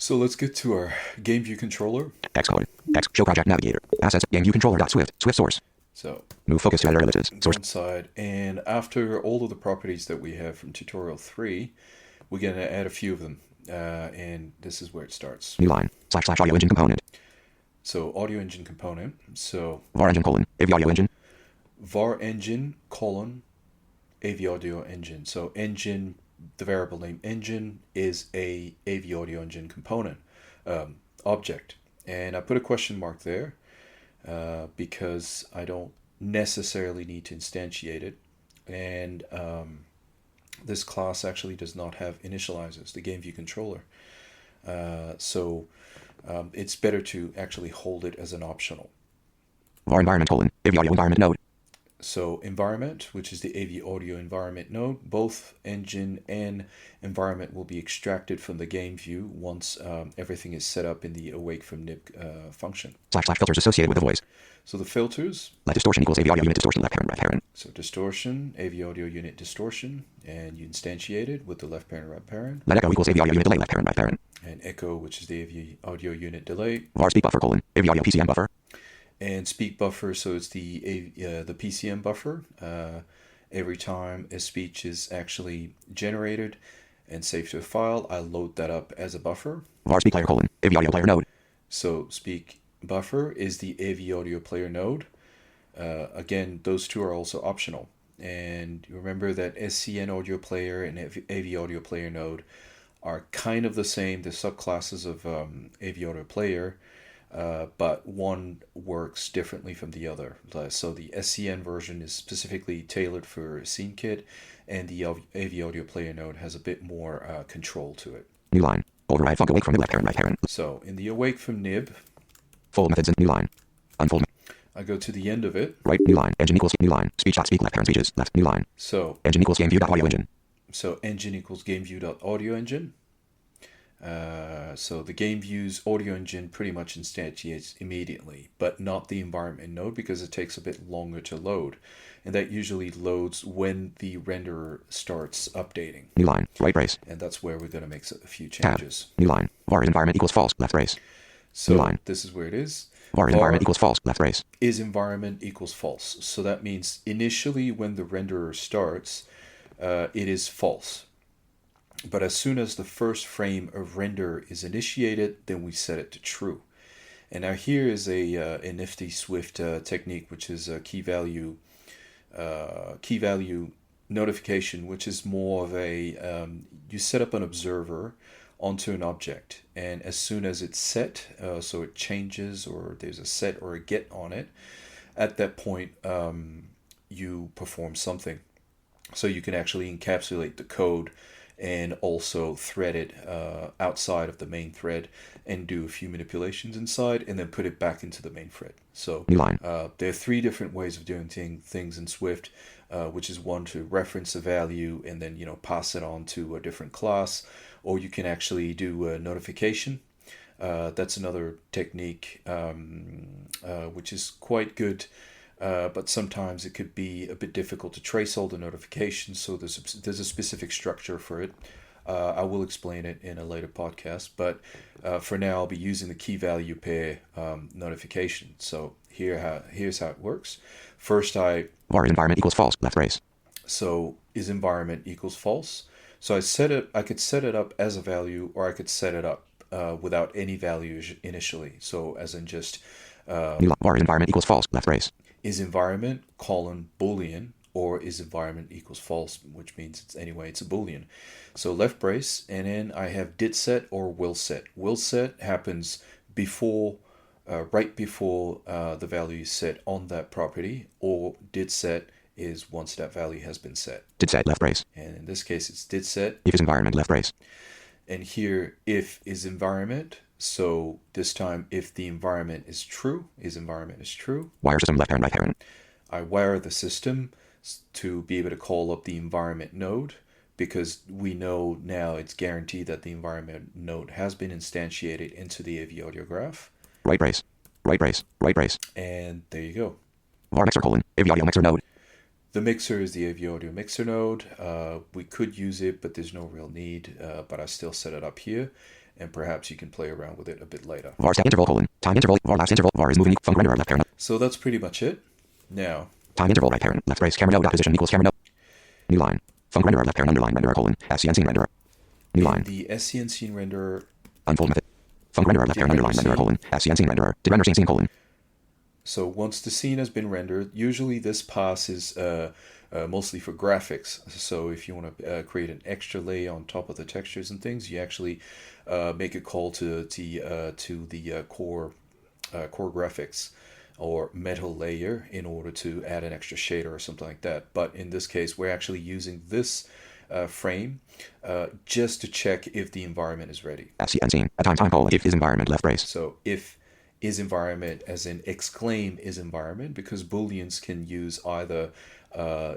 So let's get to our GameView controller. Xcode. X. Show project navigator. Assets. GameView controller.swift. Swift source. So Move focus to editor images. go Source. inside, and after all of the properties that we have from tutorial 3, we're going to add a few of them. And this is where it starts. New line. / audio engine component. So audio engine component. So var engine : AV audio engine. var engine colon AV audio engine. So engine, the variable name engine, is a AV audio engine component object. And I put a question mark there because I don't necessarily need to instantiate it. And this class actually does not have initializers, the GameView controller. So it's better to actually hold it as an optional. var environment : AV audio environment node. So environment, which is the AV audio environment node, both engine and environment will be extracted from the GameView once everything is set up in the awake from nib function. / filters associated with the voice. So the filters, Let distortion equals AV audio unit distortion left parent right parent. so distortion, AV audio unit distortion, and you instantiate it with the left parent, right parent, Let echo equals AV audio unit delay left parent right parent. and echo, which is the AV audio unit delay, var speak buffer : AV audio PCM buffer. and speak buffer, so it's the PCM buffer. Every time a speech is actually generated and saved to a file, I load that up as a buffer. var speak player : AV audio player node. So speak buffer is the AV audio player node. Again, those two are also optional. And remember that SCN audio player and AV audio player node are kind of the same. The subclasses of AV audio player, but one works differently from the other. So the SCN version is specifically tailored for SceneKit, and the AV audio player node has a bit more control to it. New line. Override func awake from nib left parent right parent. So in the awake from nib, Fold methods in new line. Unfold. I go to the end of it. Right new line. Engine equals new line. Speech.speak left parent speeches left new line. So Engine equals GameView.audio engine. engine equals GameView.audio engine. So the GameView's audio engine pretty much instantiates immediately, but not the environment node because it takes a bit longer to load. And that usually loads when the renderer starts updating. New line. Right brace. And that's where we're going to make a few Tab. changes. New line. var environment equals false left brace. So New line. this is where it is. var environment equals false left brace. Is environment equals false. So that means initially when the renderer starts, it is false. But as soon as the first frame of render is initiated, then we set it to true. And now here is a nifty Swift technique, which is a key value notification, which is more of a you set up an observer onto an object, and as soon as it's set, so it changes or there's a set or a get on it, at that point you perform something. So you can actually encapsulate the code and also thread it outside of the main thread and do a few manipulations inside and then put it back into the main thread. So New line. there are three different ways of doing things in Swift, which is one to reference a value and then pass it on to a different class, or you can actually do a notification. That's another technique which is quite good. But sometimes it could be a bit difficult to trace all the notifications, so there's a specific structure for it. I will explain it in a later podcast, but for now I'll be using the key value pair notification. So here's how it works. First, var environment equals false left brace. so is environment equals false. So I could set it up as a value, or I could set it up without any value initially. So as in just var environment equals false left brace. is environment colon boolean, or is environment equals false, which means it's a boolean. So left brace, and then I have did set or will set. Will set happens before right before the value is set on that property, or did set is once that value has been set. Did set left brace. And in this case it's did set, If is environment left brace. and here if is environment. So this time, if the environment is true, is environment is true, Wire system left parent right parent. I wire the system to be able to call up the environment node, because we know now it's guaranteed that the environment node has been instantiated into the AV audio graph. Right brace. Right brace. Right brace. And there you go. var mixer : AV audio mixer node. The mixer is the AV audio mixer node. We could use it, but there's no real need, but I still set it up here. and perhaps you can play around with it a bit later. Var step interval colon. Time interval. Var last interval. Var is moving. Func renderer left parent. So that's pretty much it. Now, Time interval right parent. Left brace. Camera node dot position equals camera node. New line. Func renderer left parent underline renderer colon. SCN scene renderer. New line. the SCN scene renderer, Unfold method. Func renderer left parent underline renderer colon. SCN scene renderer. Did render scene colon. so once the scene has been rendered, usually this pass is mostly for graphics. So if you want to create an extra layer on top of the textures and things, you actually make a call to the core graphics or metal layer in order to add an extra shader or something like that. But in this case, we're actually using this frame just to check if the environment is ready. SCN scene. A time colon. If is environment left brace. So if is environment, as in exclaim is environment, because booleans can use either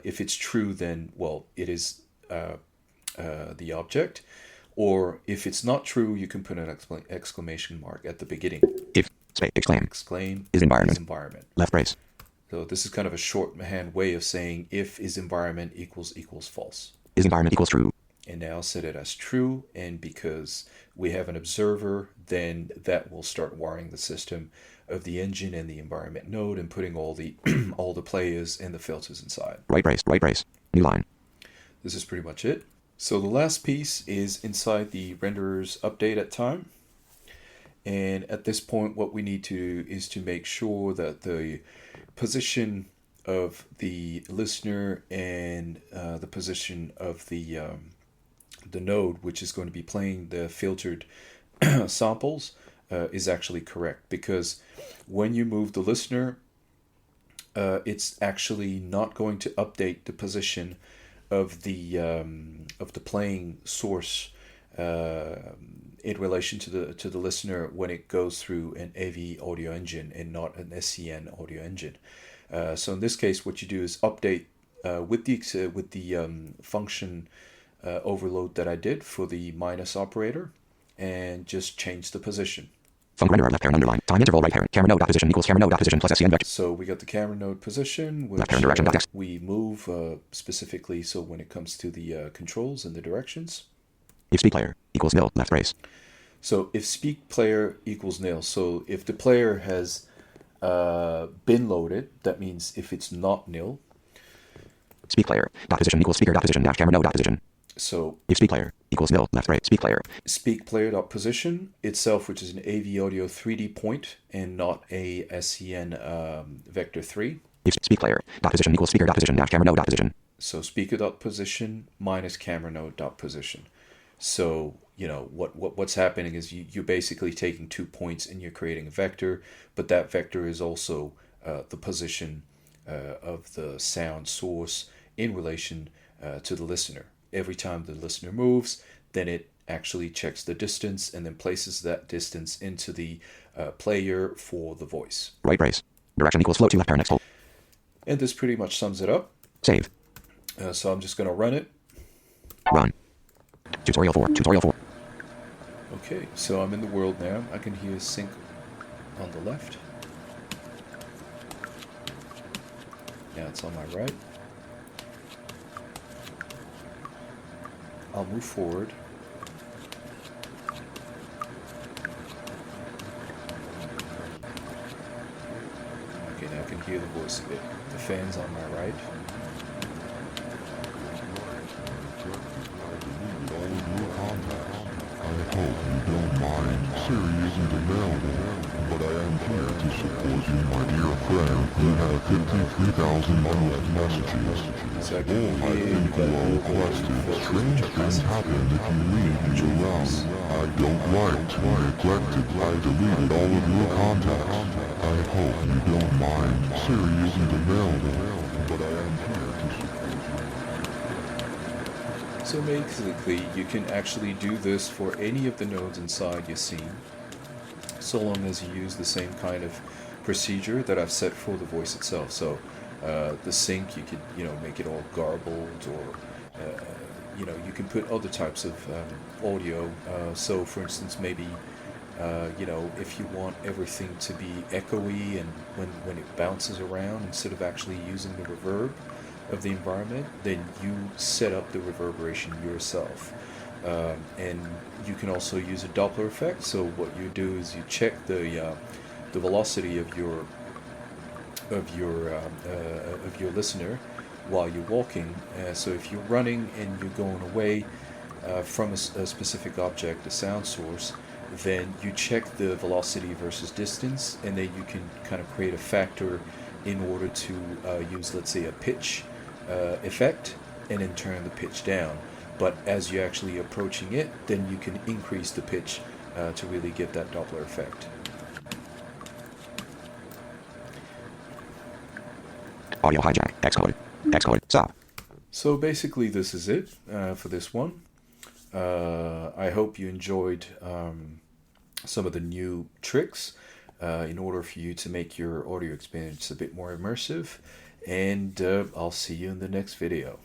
if it's true, then well it is the object, or if it's not true, you can put an exclamation mark at the beginning. If space exclaim Is environment. Left brace. So this is kind of a shorthand way of saying if is environment equals false. Is environment equals true. And now set it as true, and because we have an observer, then that will start wiring the system of the engine and the environment node and putting all the all the players and the filters inside. Right brace. New line. This is pretty much it. So the last piece is inside the renderer's update at time. And at this point, what we need to is to make sure that the position of the listener and the position of the node, which is going to be playing the filtered samples, is actually correct. Because when you move the listener, it's actually not going to update the position of the playing source in relation to the listener when it goes through an AV audio engine and not an SCN audio engine. So in this case, what you do is update with the function overload that I did for the minus operator, and just change the position. Func renderer left parent underline. Time interval right parent. Camera node dot position equals camera node dot position plus SCN vector. So we got the camera node position, which Left parent direction dot X. we move specifically. So when it comes to the controls and the directions. If speak player equals nil left brace. So if speak player equals nil, so if the player has been loaded, that means if it's not nil. Speak player dot position equals speaker dot position dash camera node dot position. So if speak player equals nil left brace. Speak player dot position itself, which is an AV audio 3D point and not a SCN vector 3. If speak player dot position equals speaker dot position dash camera node dot position. So speaker dot position minus camera node dot position. So you know what's happening is you're basically taking 2 points and you're creating a vector, but that vector is also the position of the sound source in relation to the listener. Every time the listener moves, then it actually checks the distance and then places that distance into the player for the voice. Right brace. Direction equals flow to left parent next hole. And this pretty much sums it up. Save. So I'm just going to run it. Run. Tutorial 4. Okay, so I'm in the world now. I can hear sync on the left. Now it's on my right. I'll move forward. Okay, now I can hear the voice a bit. The fan's on my right. I hope you don't mind. Siri isn't available, but I am here to support you, my dear friend. You have 53,000 unread messages. So I Oh, can I hear think you are requested. Strange things happen if you leave me around. I don't like to be neglected. I deleted all of your contacts. I hope you don't mind. Siri isn't available, but I am here to support you. So basically, you can actually do this for any of the nodes inside your scene, so long as you use the same kind of procedure that I've set for the voice itself. So the sync, you could make it all garbled, or you can put other types of audio. So for instance, maybe if you want everything to be echoey and when it bounces around, instead of actually using the reverb of the environment, then you set up the reverberation yourself. And you can also use a Doppler effect. So what you do is you check the velocity of your listener while you're walking. So if you're running and you're going away from a specific object, a sound source, then you check the velocity versus distance, and then you can kind of create a factor in order to use, let's say, a pitch effect, and then turn the pitch down. But as you're actually approaching it, then you can increase the pitch to really get that Doppler effect. Audio hijack. Xcode. Xcode. Stop. So basically, this is it for this one. I hope you enjoyed some of the new tricks in order for you to make your audio experience a bit more immersive. And I'll see you in the next video.